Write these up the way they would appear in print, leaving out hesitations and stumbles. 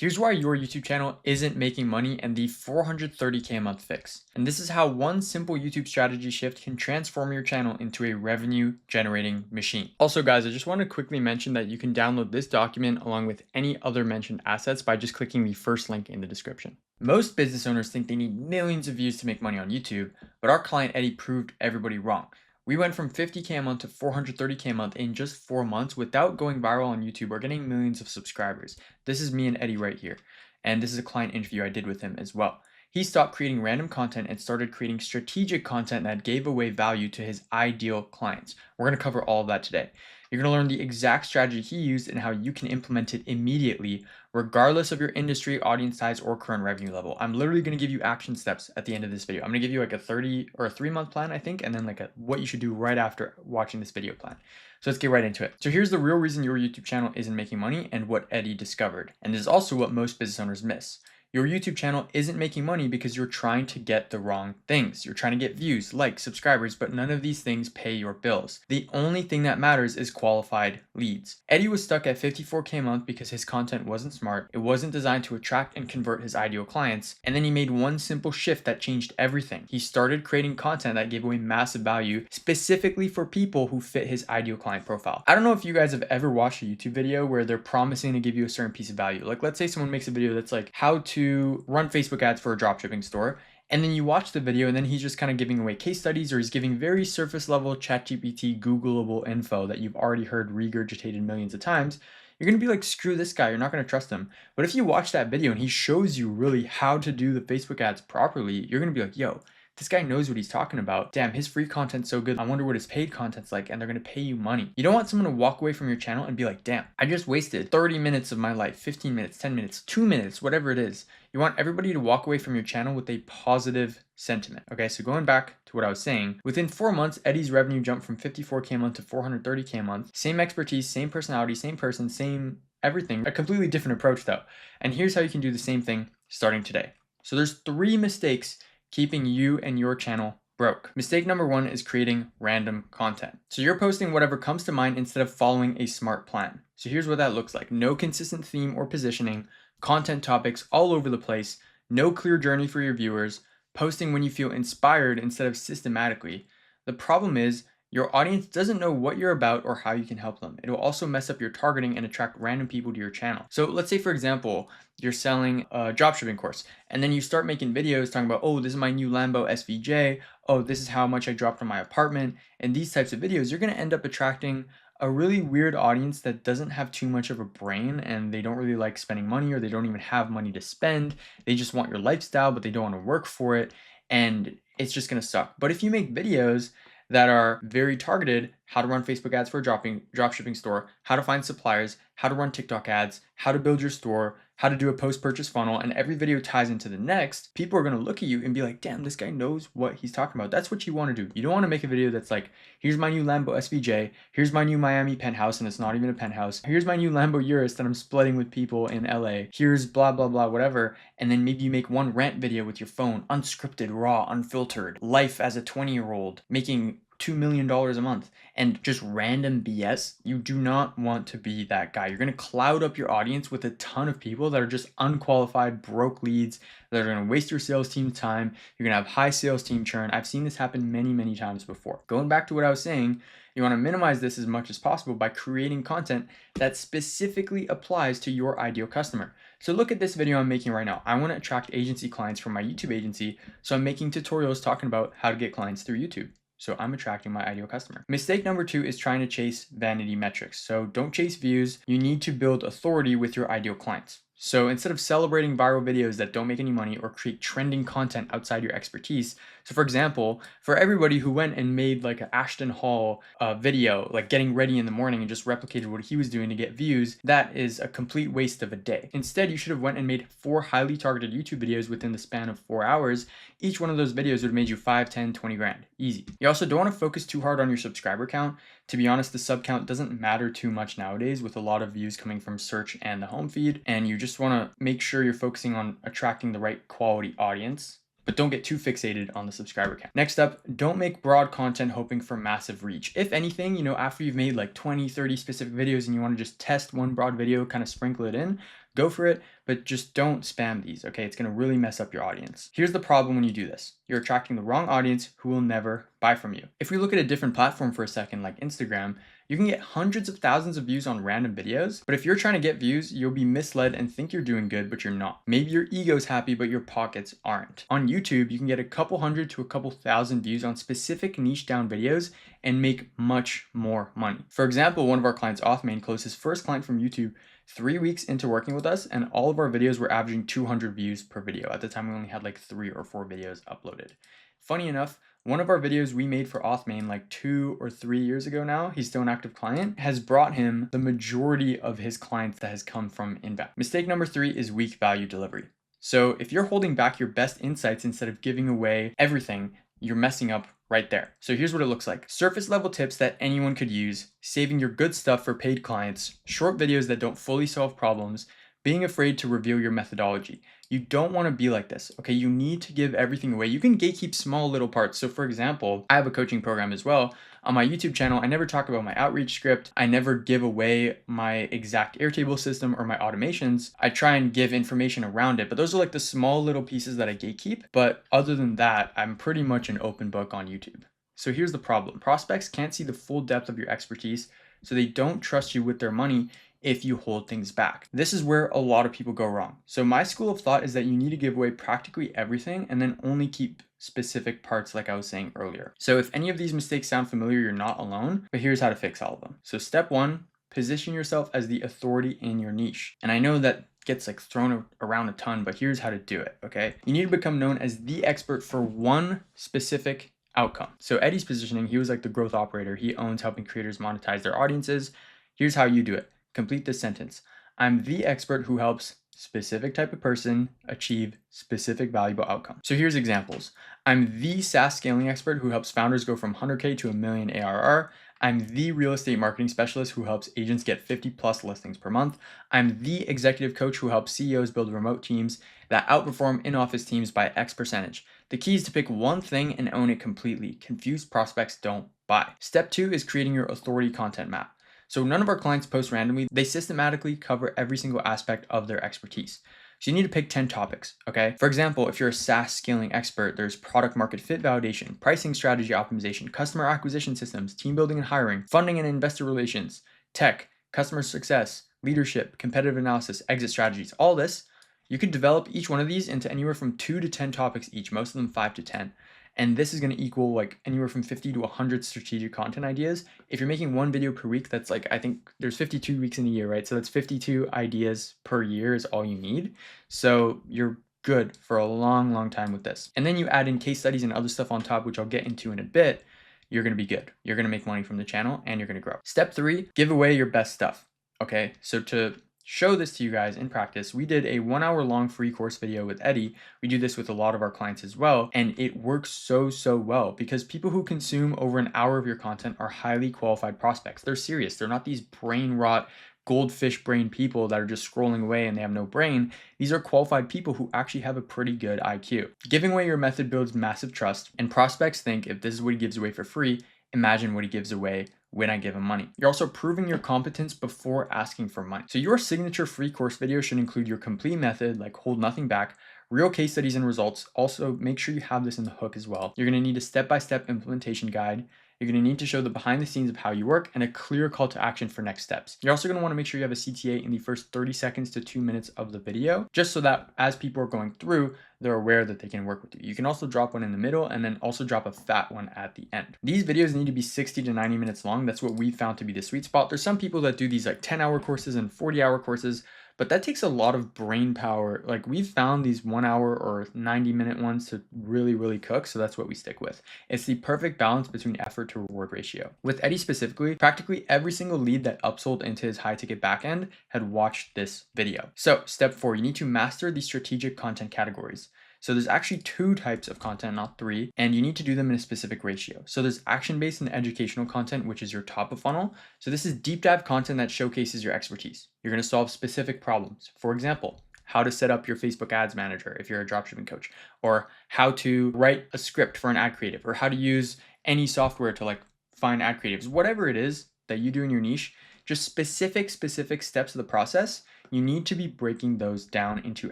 Here's why your YouTube channel isn't making money and the 430K a month fix. And this is how one simple YouTube strategy shift can transform your channel into a revenue generating machine. Also guys, I just want to quickly mention that you can download this document along with any other mentioned assets by just clicking the first link in the description. Most business owners think they need millions of views to make money on YouTube, but our client Eddie proved everybody wrong. We went from 50K a month to 430K a month in just 4 months without going viral on YouTube or getting millions of subscribers. This is me and Eddie right here. And this is a client interview I did with him as well. He stopped creating random content and started creating strategic content that gave away value to his ideal clients. We're going to cover all of that today. You're going to learn the exact strategy he used and how you can implement it immediately, regardless of your industry, audience size, or current revenue level. I'm literally going to give you action steps at the end of this video. I'm going to give you like a 30 or a 3-month plan, I think, and then like what you should do right after watching this video plan. So let's get right into it. So here's the real reason your YouTube channel isn't making money and what Eddie discovered. And this is also what most business owners miss. Your YouTube channel isn't making money because you're trying to get the wrong things. You're trying to get views, likes, subscribers, but none of these things pay your bills. The only thing that matters is qualified leads. Eddie was stuck at 54K a month because his content wasn't smart, it wasn't designed to attract and convert his ideal clients, and then he made one simple shift that changed everything. He started creating content that gave away massive value specifically for people who fit his ideal client profile. I don't know if you guys have ever watched a YouTube video where they're promising to give you a certain piece of value. Like let's say someone makes a video that's like how to run Facebook ads for a dropshipping store, and then you watch the video and then he's just kind of giving away case studies, or he's giving very surface level ChatGPT Googleable info that you've already heard regurgitated millions of times. You're going to be like, screw this guy, you're not going to trust him. But if you watch that video and he shows you really how to do the Facebook ads properly, you're going to be like, yo, this guy knows what he's talking about. Damn, his free content's so good. I wonder what his paid content's like, and they're gonna pay you money. You don't want someone to walk away from your channel and be like, damn, I just wasted 30 minutes of my life, 15 minutes, 10 minutes, 2 minutes, whatever it is. You want everybody to walk away from your channel with a positive sentiment. Okay, so going back to what I was saying, within 4 months, Eddie's revenue jumped from 54K a month to 430K a month. Same expertise, same personality, same person, same everything. A completely different approach though. And here's how you can do the same thing starting today. So there's 3 mistakes keeping you and your channel broke. Mistake number 1 is creating random content. So you're posting whatever comes to mind instead of following a smart plan. So here's what that looks like. No consistent theme or positioning, content topics all over the place, no clear journey for your viewers, posting when you feel inspired instead of systematically. The problem is your audience doesn't know what you're about or how you can help them. It will also mess up your targeting and attract random people to your channel. So let's say, for example, you're selling a dropshipping course, and then you start making videos talking about, oh, this is my new Lambo SVJ. Oh, this is how much I dropped on my apartment. And these types of videos, you're going to end up attracting a really weird audience that doesn't have too much of a brain, and they don't really like spending money, or they don't even have money to spend. They just want your lifestyle, but they don't want to work for it. And it's just going to suck. But if you make videos that are very targeted, how to run Facebook ads for a dropshipping store, how to find suppliers, how to run TikTok ads, how to build your store, how to do a post-purchase funnel, and every video ties into the next, people are going to look at you and be like, damn, this guy knows what he's talking about. That's what you want to do. You don't want to make a video that's like, here's my new Lambo SVJ, here's my new Miami penthouse, and it's not even a penthouse, here's my new Lambo Urus that I'm splitting with people in LA, here's blah, blah, blah, whatever. And then maybe you make one rant video with your phone, unscripted, raw, unfiltered, life as a 20-year-old, making $2 million a month, and just random BS. You do not want to be that guy. You're going to cloud up your audience with a ton of people that are just unqualified, broke leads that are going to waste your sales team's time. You're going to have high sales team churn. I've seen this happen many, many times before. Going back to what I was saying, you want to minimize this as much as possible by creating content that specifically applies to your ideal customer. So look at this video I'm making right now. I want to attract agency clients from my YouTube agency, so I'm making tutorials talking about how to get clients through YouTube. So I'm attracting my ideal customer. Mistake number 2 is trying to chase vanity metrics. So don't chase views. You need to build authority with your ideal clients. So instead of celebrating viral videos that don't make any money or create trending content outside your expertise, so for example, for everybody who went and made like an Ashton Hall video, like getting ready in the morning and just replicated what he was doing to get views, that is a complete waste of a day. Instead, you should have went and made 4 highly targeted YouTube videos within the span of 4 hours. Each one of those videos would have made you 5, 10, 20 grand. Easy. You also don't want to focus too hard on your subscriber count. To be honest, the sub count doesn't matter too much nowadays with a lot of views coming from search and the home feed, and you just want to make sure you're focusing on attracting the right quality audience, but don't get too fixated on the subscriber count. Next up, don't make broad content hoping for massive reach. If anything, after you've made like 20, 30 specific videos and you want to just test one broad video, kind of sprinkle it in, go for it, but just don't spam these, okay? It's gonna really mess up your audience. Here's the problem when you do this. You're attracting the wrong audience who will never buy from you. If we look at a different platform for a second, like Instagram, you can get hundreds of thousands of views on random videos, but if you're trying to get views, you'll be misled and think you're doing good, but you're not. Maybe your ego's happy, but your pockets aren't. On YouTube, you can get a couple hundred to a couple thousand views on specific niche down videos and make much more money. For example, one of our clients, Ayman, closed his first client from YouTube 3 weeks into working with us, and all of our videos were averaging 200 views per video. At the time, we only had like 3 or 4 videos uploaded. Funny enough, one of our videos we made for Ayman like 2 or 3 years ago now, he's still an active client, has brought him the majority of his clients that has come from inbound. Mistake number 3 is weak value delivery. So if you're holding back your best insights instead of giving away everything, you're messing up right there. So here's what it looks like. Surface level tips that anyone could use, saving your good stuff for paid clients, short videos that don't fully solve problems, being afraid to reveal your methodology. You don't want to be like this, okay? You need to give everything away. You can gatekeep small little parts. So for example, I have a coaching program as well. On my YouTube channel, I never talk about my outreach script. I never give away my exact Airtable system or my automations. I try and give information around it, but those are like the small little pieces that I gatekeep. But other than that, I'm pretty much an open book on YouTube. So here's the problem. Prospects can't see the full depth of your expertise, so they don't trust you with their money if you hold things back. This is where a lot of people go wrong. So my school of thought is that you need to give away practically everything and then only keep specific parts like I was saying earlier. So if any of these mistakes sound familiar, you're not alone, but here's how to fix all of them. So step 1, position yourself as the authority in your niche. And I know that gets like thrown around a ton, but here's how to do it, okay? You need to become known as the expert for one specific outcome. So Eddie's positioning, he was like the growth operator. He owns helping creators monetize their audiences. Here's how you do it. Complete this sentence. I'm the expert who helps specific type of person achieve specific valuable outcome. So here's examples. I'm the SaaS scaling expert who helps founders go from 100K to $1 million ARR. I'm the real estate marketing specialist who helps agents get 50 plus listings per month. I'm the executive coach who helps CEOs build remote teams that outperform in-office teams by X percentage. The key is to pick one thing and own it completely. Confused prospects don't buy. Step 2 is creating your authority content map. So none of our clients post randomly. They systematically cover every single aspect of their expertise. So you need to pick 10 topics, okay? For example, if you're a SaaS scaling expert, there's product market fit validation, pricing strategy optimization, customer acquisition systems, team building and hiring, funding and investor relations, tech, customer success, leadership, competitive analysis, exit strategies, all this. You could develop each one of these into anywhere from 2 to 10 topics each, most of them 5 to 10. And this is going to equal like anywhere from 50 to 100 strategic content ideas. If you're making one video per week, that's like, I think there's 52 weeks in a year, right? So that's 52 ideas per year is all you need. So you're good for a long, long time with this. And then you add in case studies and other stuff on top, which I'll get into in a bit. You're going to be good. You're going to make money from the channel and you're going to grow. Step 3, give away your best stuff. Okay. So to show this to you guys in practice, we did a 1 hour long free course video with Eddie. We do this with a lot of our clients as well. And it works so well because people who consume over an hour of your content are highly qualified prospects. They're serious. They're not these brain rot, goldfish brain people that are just scrolling away and they have no brain. These are qualified people who actually have a pretty good IQ. Giving away your method builds massive trust, and prospects think if this is what he gives away for free, imagine what he gives away when I give him money. You're also proving your competence before asking for money. So your signature free course video should include your complete method, like hold nothing back, real case studies and results. Also, make sure you have this in the hook as well. You're gonna need a step-by-step implementation guide. You're going to need to show the behind the scenes of how you work and a clear call to action for next steps. You're also going to want to make sure you have a CTA in the first 30 seconds to 2 minutes of the video, just so that as people are going through, they're aware that they can work with you. You can also drop one in the middle and then also drop a fat one at the end. These videos need to be 60 to 90 minutes long. That's what we found to be the sweet spot. There's some people that do these like 10-hour courses and 40-hour courses, but that takes a lot of brain power. Like we've found these 1 hour or 90-minute ones to really cook. So that's what we stick with. It's the perfect balance between effort to reward ratio. With Eddie specifically, practically every single lead that upsold into his high ticket backend had watched this video. So step 4, you need to master the strategic content categories. So there's actually 2 types of content, not 3, and you need to do them in a specific ratio. So there's action-based and educational content, which is your top of funnel. So this is deep dive content that showcases your expertise. You're going to solve specific problems. For example, how to set up your Facebook ads manager if you're a dropshipping coach, or how to write a script for an ad creative, or how to use any software to like find ad creatives, whatever it is that you do in your niche, just specific steps of the process. you need to be breaking those down into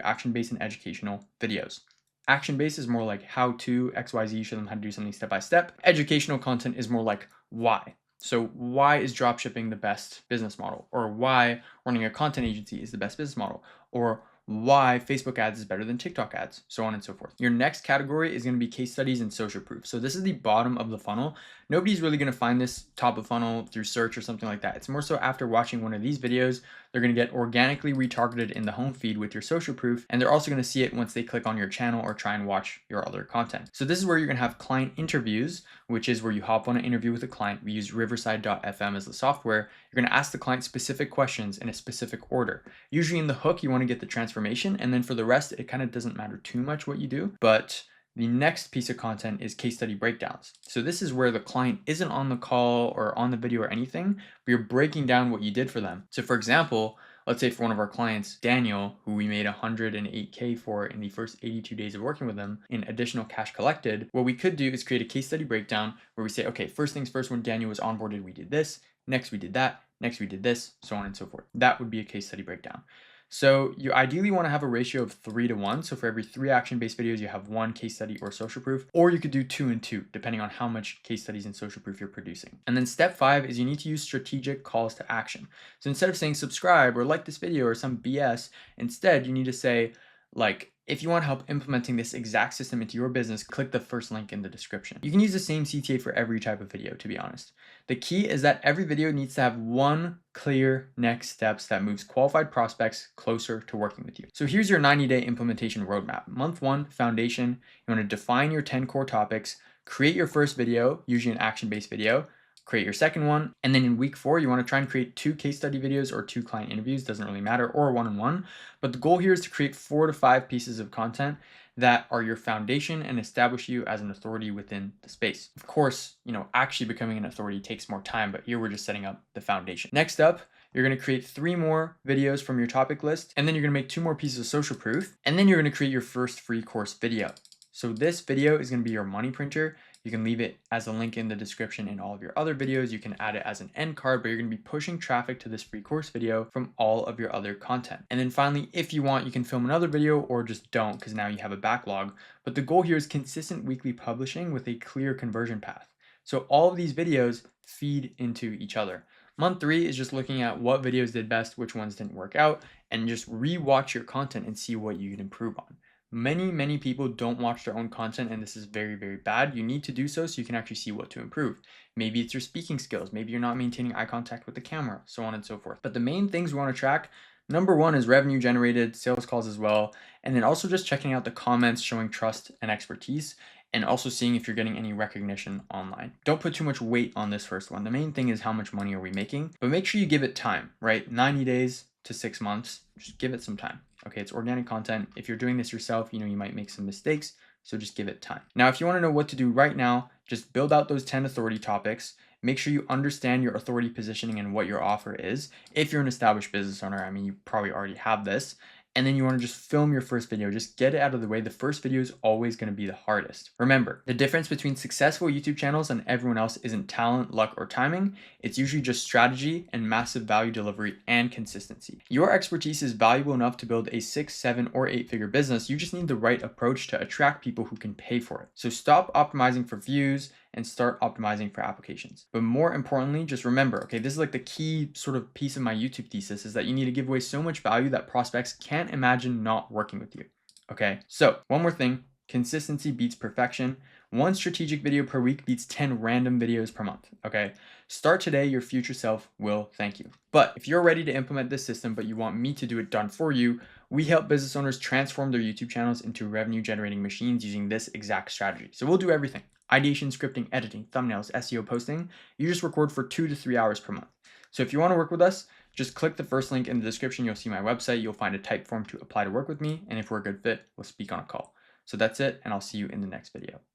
action-based and educational videos. Action-based is more like how to XYZ, show them how to do something step by step. Educational content is more like why. So why is dropshipping the best business model? Or why running a content agency is the best business model? Or why Facebook ads is better than TikTok ads, so on and so forth. Your next category is going to be case studies and social proof. So this is the bottom of the funnel. Nobody's really going to find this top of funnel through search or something like that. It's more so after watching one of these videos, they're going to get organically retargeted in the home feed with your social proof, and they're also going to see it once they click on your channel or try and watch your other content. So this is where you're going to have client interviews, which is where you hop on an interview with a client. We use Riverside.fm as the software. You're going to ask the client specific questions in a specific order. Usually in the hook, you want to get the transformation, and then for the rest, it kind of doesn't matter too much what you do. But the next piece of content is case study breakdowns. So this is where the client isn't on the call or on the video or anything, but you're breaking down what you did for them. So for example, let's say for one of our clients, Daniel, who we made 108K for in the first 82 days of working with them in additional cash collected, what we could do is create a case study breakdown where we say, okay, first things first, when Daniel was onboarded, we did this, next we did that, next we did this, so on and so forth. That would be a case study breakdown. So you ideally want to have a ratio of 3 to 1. So for every 3 action-based videos, you have 1 case study or social proof, or you could do 2 and 2, depending on how much case studies and social proof you're producing. And then step 5 is you need to use strategic calls to action. So instead of saying subscribe or like this video or some BS, instead you need to say, like, if you want help implementing this exact system into your business, click the first link in the description. You can use the same CTA for every type of video, to be honest. The key is that every video needs to have 1 clear next steps that moves qualified prospects closer to working with you. So here's your 90-day implementation roadmap. Month 1, foundation. You want to define your 10 core topics, create your first video, usually an action-based video, create your second one, and then in week 4 you want to try and create 2 case study videos or 2 client interviews, doesn't really matter, or 1-on-1. But the goal here is to create 4 to 5 pieces of content that are your foundation and establish you as an authority within the space. Of course, actually becoming an authority takes more time, but here we're just setting up the foundation. Next up, you're going to create 3 more videos from your topic list, and then you're going to make 2 more pieces of social proof, and then you're going to create your first free course video. So this video is going to be your money printer. You can leave it as a link in the description in all of your other videos. You can add it as an end card, but you're going to be pushing traffic to this free course video from all of your other content. And then finally, if you want, you can film another video or just don't, because now you have a backlog. But the goal here is consistent weekly publishing with a clear conversion path. So all of these videos feed into each other. Month 3 is just looking at what videos did best, which ones didn't work out, and just re-watch your content and see what you can improve on. Many people don't watch their own content, and this is very, very bad. You need to do so you can actually see what to improve. Maybe it's your speaking skills. Maybe you're not maintaining eye contact with the camera, so on and so forth. But the main things we want to track, number 1 is revenue generated, sales calls as well, and then also just checking out the comments showing trust and expertise, and also seeing if you're getting any recognition online. Don't put too much weight on this first one. The main thing is how much money are we making, but make sure you give it time, right? 90 days to 6 months, just give it some time. Okay, it's organic content. If you're doing this yourself, you might make some mistakes, so just give it time. Now, if you want to know what to do right now, just build out those 10 authority topics. Make sure you understand your authority positioning and what your offer is. If you're an established business owner, you probably already have this. And then you want to just film your first video. Just get it out of the way. The first video is always going to be the hardest. Remember, the difference between successful YouTube channels and everyone else isn't talent, luck, or timing. It's usually just strategy and massive value delivery and consistency. Your expertise is valuable enough to build a 6, 7, or 8-figure business. You just need the right approach to attract people who can pay for it. So stop optimizing for views and start optimizing for applications. But more importantly, just remember, okay, this is like the key sort of piece of my YouTube thesis, is that you need to give away so much value that prospects can't imagine not working with you. Okay, so one more thing, consistency beats perfection. 1 strategic video per week beats 10 random videos per month. Okay, start today, your future self will thank you. But if you're ready to implement this system, but you want me to do it done for you, we help business owners transform their YouTube channels into revenue generating machines using this exact strategy. So we'll do everything. Ideation, scripting, editing, thumbnails, SEO, posting. You just record for 2 to 3 hours per month. So if you want to work with us, just click the first link in the description. You'll see my website. You'll find a type form to apply to work with me. And if we're a good fit, we'll speak on a call. So that's it, and I'll see you in the next video.